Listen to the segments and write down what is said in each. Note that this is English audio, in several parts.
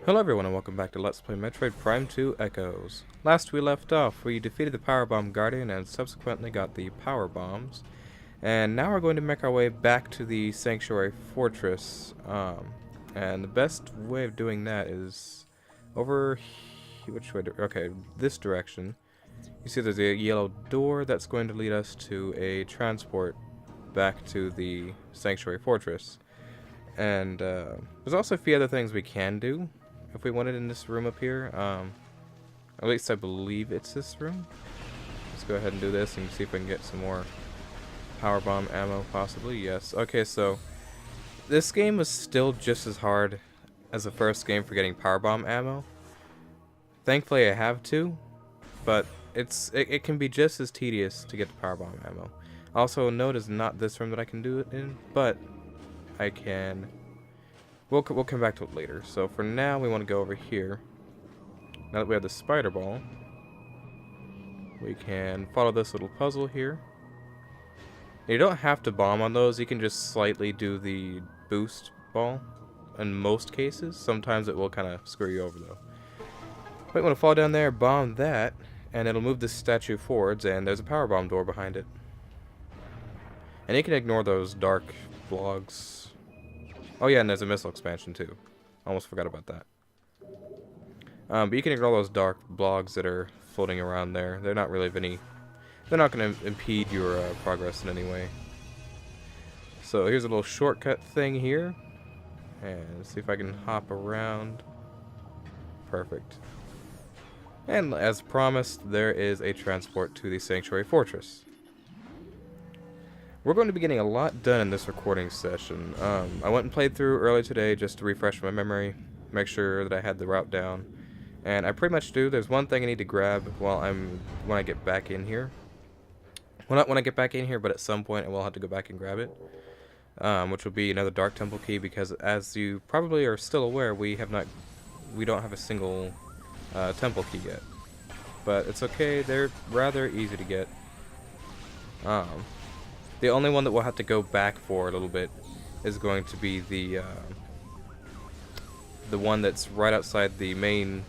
Hello everyone and welcome back to Let's Play Metroid Prime 2 Echoes. Last we left off, we defeated the Power Bomb Guardian and subsequently got the Power Bombs. And now we're going to make our way back to the Sanctuary Fortress. And the best way of doing that is over which way? Okay, this direction. You see there's a yellow door that's going to lead us to a transport back to the Sanctuary Fortress. And there's also a few other things we can do if we wanted in this room up here. At least I believe it's this room. Let's go ahead and do this and see if we can get some more power bomb ammo, possibly. Yes. Okay, so this game was still just as hard as the first game for getting power bomb ammo. Thankfully I have two, but it can be just as tedious to get the power bomb ammo. Also, note is not this room that I can do it in, but I can. We'll come back to it later. So for now, we want to go over here. Now that we have the spider ball, we can follow this little puzzle here. And you don't have to bomb on those. You can just slightly do the boost ball in most cases. Sometimes it will kind of screw you over though. But you want to fall down there, bomb that, and it'll move this statue forwards, and there's a power bomb door behind it. And you can ignore those dark blogs. Oh yeah, and there's a missile expansion too. Almost forgot about that. But you can ignore those dark blogs that are floating around there. They're not really of any. They're not going to impede your progress in any way. So here's a little shortcut thing here, and see if I can hop around. Perfect. And as promised, there is a transport to the Sanctuary Fortress. We're going to be getting a lot done in this recording session. I went and played through earlier today just to refresh my memory, make sure that I had the route down, and I pretty much do. There's one thing I need to grab when I get back in here. Well, not when I get back in here, but at some point I will have to go back and grab it, which will be another Dark Temple key, because as you probably are still aware, we don't have a single temple key yet. But it's okay. They're rather easy to get. The only one that we'll have to go back for a little bit is going to be the one that's right outside the main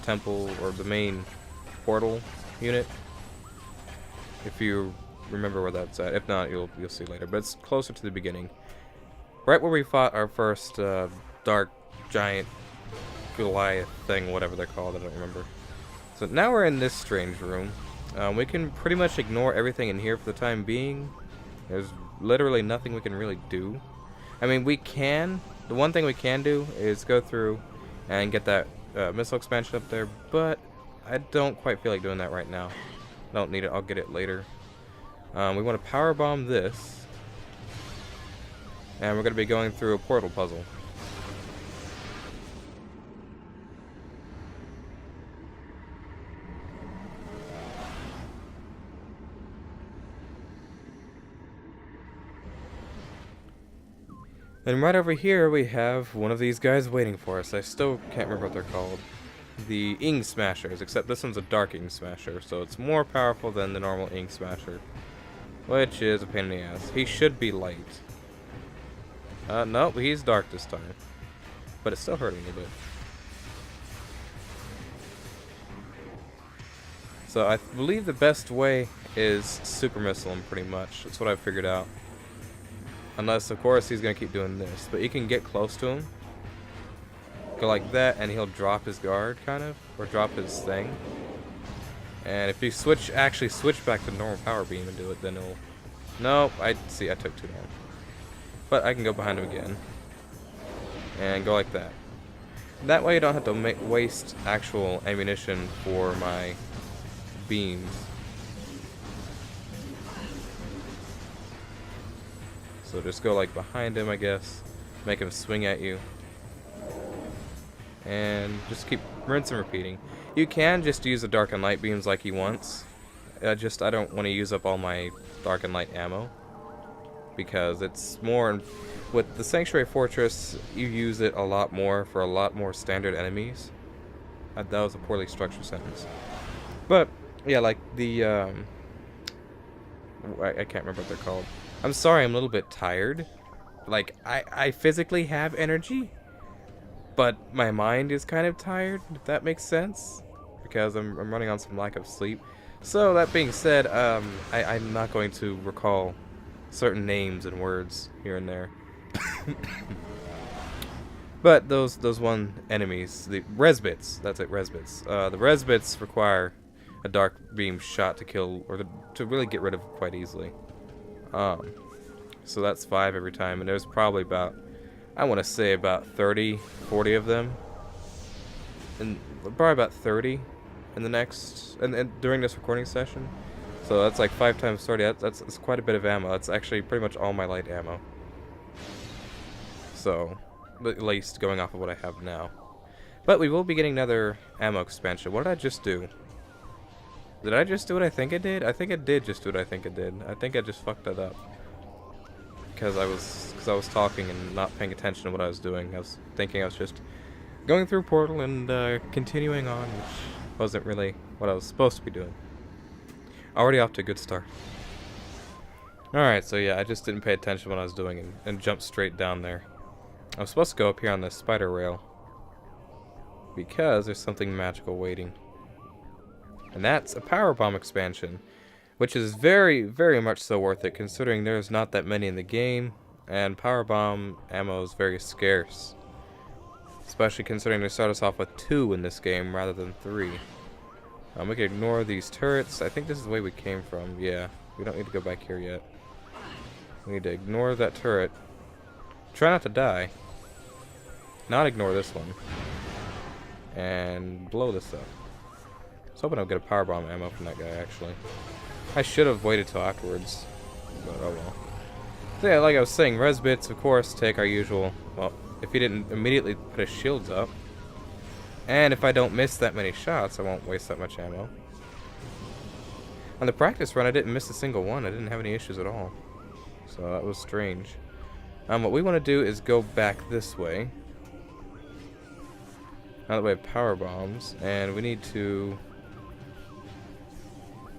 temple, or the main portal unit. If you remember where that's at. If not, you'll see later. But it's closer to the beginning. Right where we fought our first dark giant Goliath thing, whatever they're called, I don't remember. So now we're in this strange room. We can pretty much ignore everything in here for the time being. There's literally nothing we can really do. I mean, we can. The one thing we can do is go through and get that missile expansion up there, but I don't quite feel like doing that right now. I don't need it. I'll get it later. We want to power bomb this, and we're going to be going through a portal puzzle. And right over here we have one of these guys waiting for us. I still can't remember what they're called. The Ing Smashers, except this one's a Dark Ing Smasher, so it's more powerful than the normal Ing Smasher. Which is a pain in the ass. He should be light. Nope, he's dark this time. But it's still hurting a little bit. So I believe the best way is Super Missile him, pretty much. That's what I've figured out. Unless, of course, he's going to keep doing this. But you can get close to him. Go like that, and he'll drop his guard, kind of. Or drop his thing. And if you actually switch back to normal power beam and do it, then it'll... Nope, I took too long. But I can go behind him again. And go like that. That way you don't have to waste actual ammunition for my beams. So just go like behind him, I guess. Make him swing at you. And just keep rinse and repeating. You can just use the dark and light beams like he wants. I don't want to use up all my dark and light ammo. Because it's more... With the Sanctuary Fortress, you use it a lot more for a lot more standard enemies. That was a poorly structured sentence. But, yeah, like the... I can't remember what they're called. I'm sorry, I'm a little bit tired. Like, I physically have energy, but my mind is kind of tired, if that makes sense, because I'm running on some lack of sleep. So that being said, I'm not going to recall certain names and words here and there. But those one enemies, the Resbits, that's it, Resbits. The Resbits require a dark beam shot to kill, or to really get rid of quite easily. So that's 5 every time, and there's probably about, I want to say about 30, 40 of them. And probably about 30 in the next, and during this recording session. So that's like 5 times 30, that's quite a bit of ammo. That's actually pretty much all my light ammo. So, at least going off of what I have now. But we will be getting another ammo expansion. What did I just do? Did I just do what I think I did? I think I did just do what I think I did. I think I just fucked that up. Because I was talking and not paying attention to what I was doing. I was thinking I was just going through Portal and continuing on, which wasn't really what I was supposed to be doing. Already off to a good start. Alright, so yeah, I just didn't pay attention to what I was doing and jumped straight down there. I was supposed to go up here on this spider rail because there's something magical waiting. And that's a power bomb expansion, which is very, very much so worth it considering there's not that many in the game, and power bomb ammo is very scarce. Especially considering they start us off with 2 in this game rather than 3. We can ignore these turrets. I think this is the way we came from. Yeah, we don't need to go back here yet. We need to ignore that turret. Try not to die. Not ignore this one. And blow this up. I was hoping I'd get a power bomb ammo from that guy, actually. I should have waited till afterwards. But oh well. So yeah, like I was saying, Resbits, of course, take our usual... Well, if he didn't immediately put his shields up. And if I don't miss that many shots, I won't waste that much ammo. On the practice run, I didn't miss a single one. I didn't have any issues at all. So that was strange. What we want to do is go back this way. Now that we have power bombs, and we need to...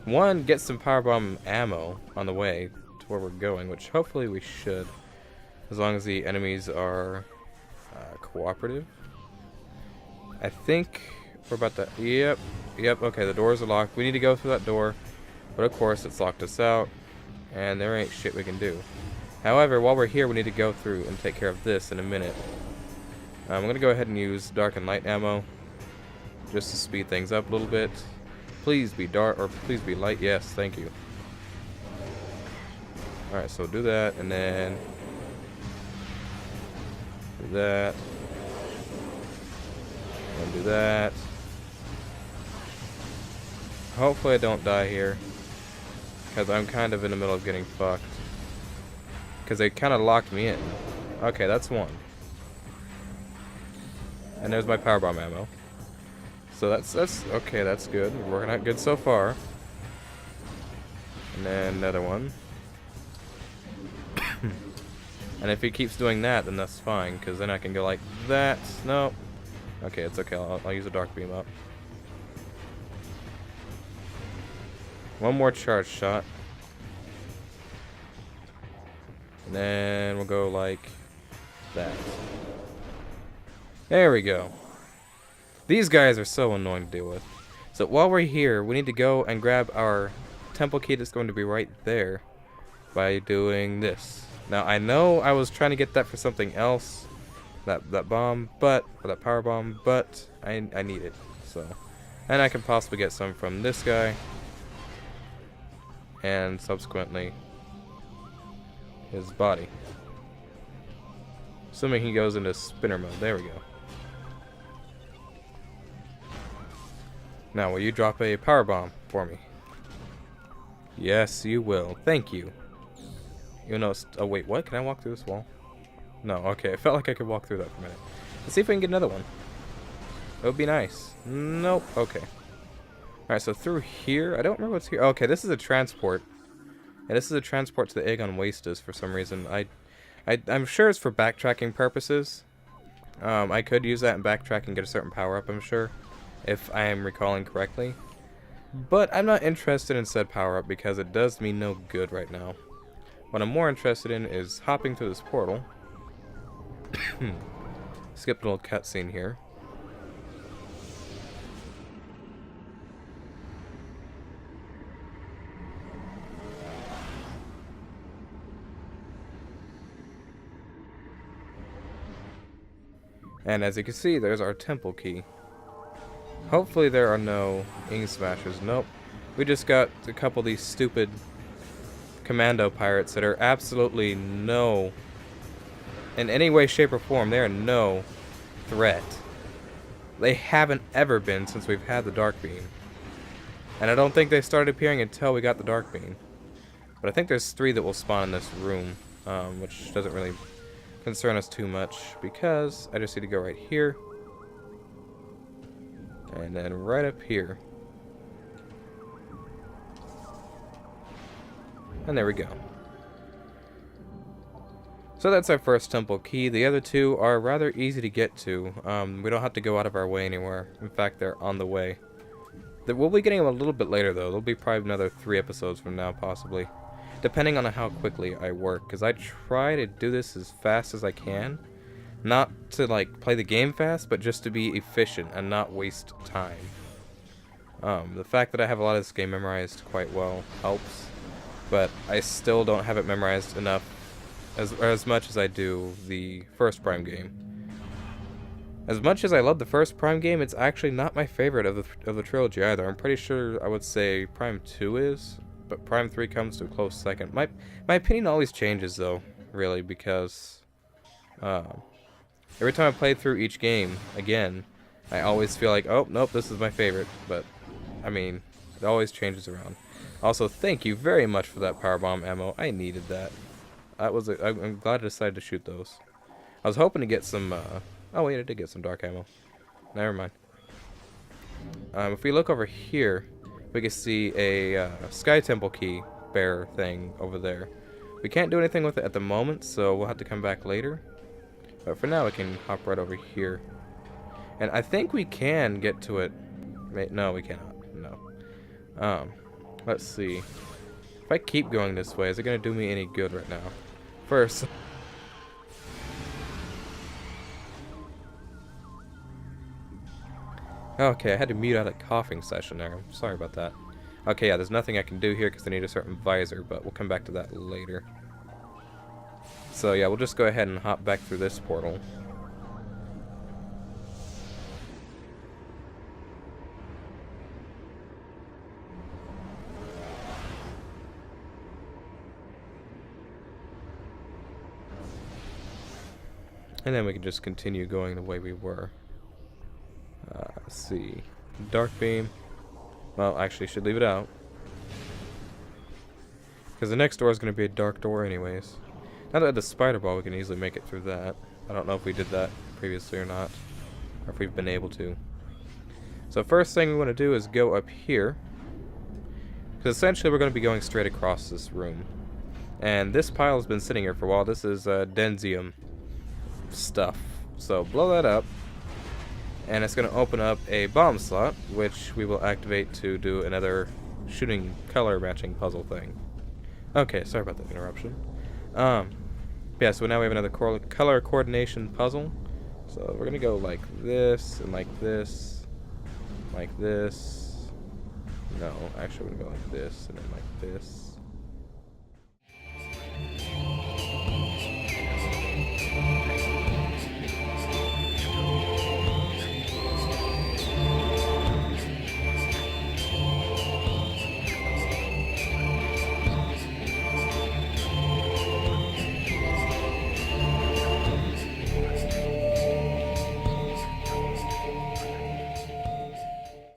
One, get some power bomb ammo on the way to where we're going, which hopefully we should. As long as the enemies are cooperative. I think we're about to... Yep, okay, the doors are locked. We need to go through that door. But of course, it's locked us out. And there ain't shit we can do. However, while we're here, we need to go through and take care of this in a minute. I'm going to go ahead and use dark and light ammo. Just to speed things up a little bit. Please be dark, or please be light. Yes, thank you. Alright, so do that, and then... do that. And do that. Hopefully I don't die here. Because I'm kind of in the middle of getting fucked. Because they kind of locked me in. Okay, that's one. And there's my power bomb ammo. So that's okay, that's good. We're working out good so far. And then another one. And if he keeps doing that, then that's fine. Because then I can go like that. No. Okay, it's okay. I'll use a dark beam up. One more charge shot. And then we'll go like that. There we go. These guys are so annoying to deal with. So while we're here, we need to go and grab our temple key that's going to be right there by doing this. Now I know I was trying to get that for something else, that bomb, but or that power bomb, but I need it. So, and I can possibly get some from this guy, and subsequently his body. Assuming he goes into spinner mode. There we go. Now, will you drop a power bomb for me? Yes, you will. Thank you. You know, oh wait, what? Can I walk through this wall? No, okay. It felt like I could walk through that for a minute. Let's see if we can get another one. That would be nice. Nope. Okay. Alright, so through here, I don't remember what's here. Okay, this is a transport. And this is a transport to the Aegon Wastes for some reason. I'm sure it's for backtracking purposes. I could use that in backtrack and get a certain power up, I'm sure, if I am recalling correctly. But I'm not interested in said power up because it does me no good right now. What I'm more interested in is hopping through this portal. Skip a little cutscene here. And as you can see, there's our temple key. Hopefully there are no ink smashers. Nope. We just got a couple of these stupid commando pirates that are absolutely in any way, shape, or form, they are no threat. They haven't ever been since we've had the Dark Beam. And I don't think they started appearing until we got the Dark Beam. But I think there's 3 that will spawn in this room, which doesn't really concern us too much, because I just need to go right here. And then right up here. And there we go. So that's our first temple key. The other 2 are rather easy to get to. We don't have to go out of our way anywhere. In fact, they're on the way. We'll be getting them a little bit later, though. There'll be probably another 3 episodes from now, possibly. Depending on how quickly I work. Because I try to do this as fast as I can. Not to, like, play the game fast, but just to be efficient and not waste time. The fact that I have a lot of this game memorized quite well helps. But I still don't have it memorized enough as much as I do the first Prime game. As much as I love the first Prime game, it's actually not my favorite of the trilogy either. I'm pretty sure I would say Prime 2 is, but Prime 3 comes to a close second. My opinion always changes though, really, because every time I play through each game again, I always feel like, oh nope, this is my favorite. But I mean, it always changes around. Also, thank you very much for that powerbomb ammo. I needed that. I'm glad I decided to shoot those. I was hoping to get some. Oh wait, I did get some dark ammo. Never mind. If we look over here, we can see a Sky Temple key bearer thing over there. We can't do anything with it at the moment, so we'll have to come back later. But for now, we can hop right over here. And I think we can get to it. Wait, no, we cannot. No. Let's see. If I keep going this way, is it going to do me any good right now? First. Okay, I had to mute out a coughing session there. I'm sorry about that. Okay, yeah, there's nothing I can do here because I need a certain visor, but we'll come back to that later. So yeah, we'll just go ahead and hop back through this portal. And then we can just continue going the way we were. Let's see. Dark beam. Well, actually, should leave it out. Because the next door is going to be a dark door anyways. Now that I have the spider ball, we can easily make it through that. I don't know if we did that previously or not. Or if we've been able to. So first thing we want to do is go up here. Because essentially we're going to be going straight across this room. And this pile has been sitting here for a while. This is Denzium stuff. So blow that up. And it's going to open up a bomb slot, which we will activate to do another shooting color matching puzzle thing. Okay, sorry about that interruption. Yeah, so now we have another color coordination puzzle. So we're going to go like this, and like this, like this. No, actually we're going to go like this, and then like this.